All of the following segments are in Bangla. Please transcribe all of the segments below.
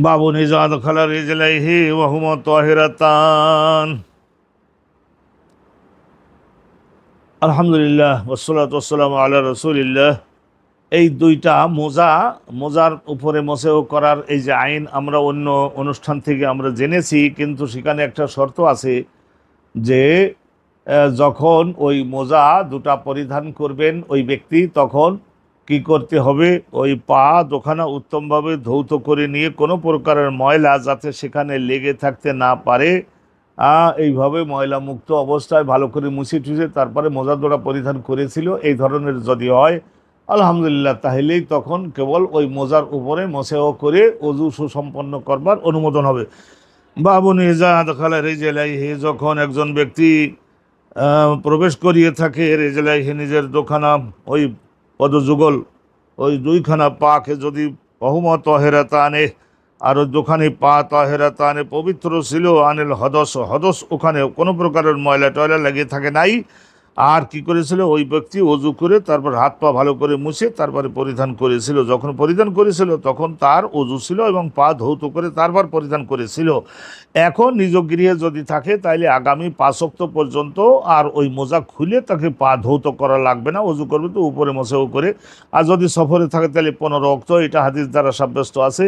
বাবুন ইযা আদখালা রিজলাইহি ওয়া হুমা তাহিরাতান। আলহামদুলিল্লাহ ওয়াসসালাতু ওয়াসসালামু আলা রাসূলিল্লাহ। এই দুইটা মোজার উপরে মোসেও করার এই যে আইন আমরা অন্য অনুষ্ঠান থেকে আমরা জেনেছি, কিন্তু সেখানে একটা শর্ত আছে যে যখন ওই মোজা দুটা পরিধান করবেন ওই ব্যক্তি, তখন কি করতে হবে, ওই পা দুখানা উত্তমভাবে ধৌত করে নিয়ে কোনো প্রকারের ময়লা যাতে সেখানে লেগে থাকতে না পারে, এইভাবে ময়লা মুক্ত অবস্থায় ভালো করে মুছে টুছে তারপরে মোজা দুটা পরিধান করেছিল, এই ধরনের যদি হয় আলহামদুলিল্লাহ, তাহলেই তখন কেবল ওই মোজার উপরে মোসেও করে অজু সুসম্পন্ন করবার অনুমোদন হবে। বাবুন ইযা আদখালা রিজলাইহি, যখন একজন ব্যক্তি প্রবেশ করিয়ে থাকে রেজলাইহি নিজের দুখানা ওই পদযুগল, ওই দুইখানা পাকে যদি বহুমা তহেরাতানে, আর ওই দুখানি পা তহেরাতানে পবিত্র ছিল, আনিল হদস, হদস ওখানে কোনো প্রকারের ময়লা টয়লা লেগে থাকে নাই। আর কি করেছিল ওই ব্যক্তি, অজু করে তারপর হাত পা ভালো করে মুছে তারপরে পরিধান করেছিল। যখন পরিধান করেছিল তখন তার অজু ছিল এবং পা ধৌত করে তারপর পরিধান করেছিল। এখন নিজ গৃহে যদি থাকে তাইলে আগামী 5 ওয়াক্ত পর্যন্ত আর ওই মোজা খুলে তাকে পা ধৌত করা লাগবে না, অজু করবে তো উপরে মোছেও করে। আর যদি সফরে থাকে তাহলে 15 ওয়াক্ত, এটা হাদিস দ্বারা সাব্যস্ত আছে।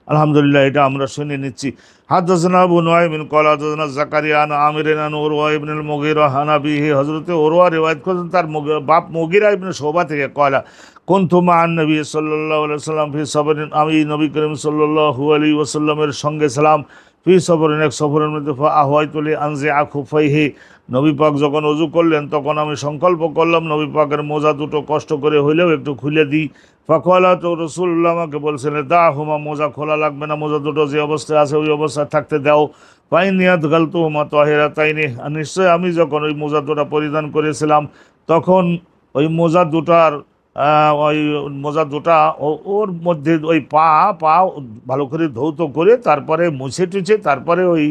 আলহামদুলিল্লাহ, এটা আমরা শুনে নিচ্ছি। হাদাসনা আবু নুআইম ক্বালা হাদাসনা যাকারিয়া আন আমির আন উরওয়া ইবনে আল মুগীরা হানাবিহি, হযরতে উরওয়া রিওয়ায়াত করেন তার বাপ মুগীরা ইবনে শুবা থেকে, ক্বালা কুনতু মা'আন নবী সাল্লাল্লাহু আলাইহি ওয়াসাল্লাম ফি সফরিন, আমি নবী করিম সাল্লাল্লাহু আলাইহি ওয়াসাল্লামের সঙ্গে ছিলাম ফি সফরিন, এক সফরের মধ্যে, আহওয়াইতু লি আনজিআ খুফাইহি, নবী পাক যখন ওযু করলেন তখন আমি সংকল্প করলাম নবী পাকের মোজা দুটো কষ্ট করে হইলেও একটু খুলে দিই। ফাকালা, তো রাসূলুল্লাহ আমাকে বলছেন, দা হুমা, মোজা খোলা লাগবে না, মোজা দুটো যে অবস্থায় আছে ওই অবস্থায় থাকতে দাও। ফাইনিয়াত গালতু হুমা তাহিরাতাইনি, নিশ্চয় আমি যখন ওই মোজা দুটা পরিধান করেছিলাম তখন ওই মোজা দুটার ওই মোজা দুটা ওর মধ্যে ওই পা পা ভালো করে ধৌত করে তারপরে মুছে টুছে তারপরে ওই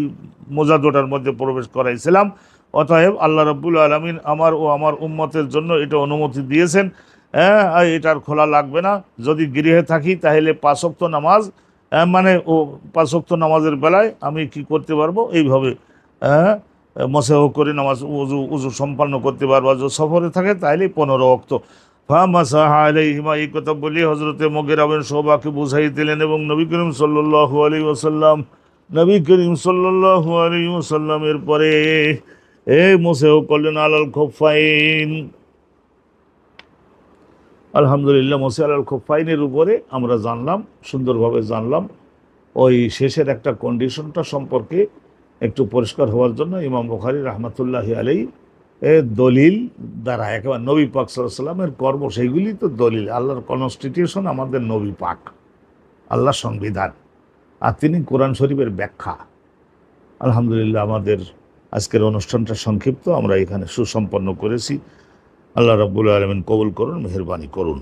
মোজা দুটার মধ্যে প্রবেশ করাইছিলাম। অতএব আল্লাহ রাব্বুল আলামিন আমার ও আমার উম্মতের জন্য এটা অনুমতি দিয়েছেন। হ্যাঁ, এটার খোলা লাগবে না। যদি গৃহে থাকি তাহলে 5 ওয়াক্ত নামাজ, মানে ও 5 ওয়াক্ত নামাজের বেলায় আমি কি করতে পারবো, এইভাবে মসেহ করে নামাজ উজু সম্পন্ন করতে পারবো। যদি সফরে থাকে তাহলে 15 ওয়াক্ত। ফামাসাহা আলাইহিমা, এই কথা বলে হযরতে মুগীরা বিন শুবাকে বুঝাই দিলেন এবং নবী করিম সাল্লাল্লাহু আলাইহি ওয়াসাল্লামের পরে মোসেহ করলেন আলাল খুফাইন। আলহামদুলিল্লাহ, মোসে আলাল খুফাইনের উপরে আমরা জানলাম, সুন্দরভাবে জানলাম। ওই শেষের একটা কন্ডিশনটা সম্পর্কে একটু পরিষ্কার হওয়ার জন্য ইমাম বুখারী রাহমাতুল্লাহি আলাইহি দলিল দ্বারা একেবারে নবী পাক সাল্লাল্লাহু আলাইহি ওয়াসাল্লামের কর্ম, সেইগুলি তো দলিল। আল্লাহর কনস্টিটিউশন আমাদের নবী পাক, আল্লাহর সংবিধান, আর তিনি কোরআন শরীফের ব্যাখ্যা। আলহামদুলিল্লাহ, আমাদের আজকের অনুষ্ঠানটা সংক্ষিপ্ত আমরা এখানে সুসম্পন্ন করেছি। আল্লাহ রাব্বুল আলামিন কবুল করুন, মেহেরবানি করুন।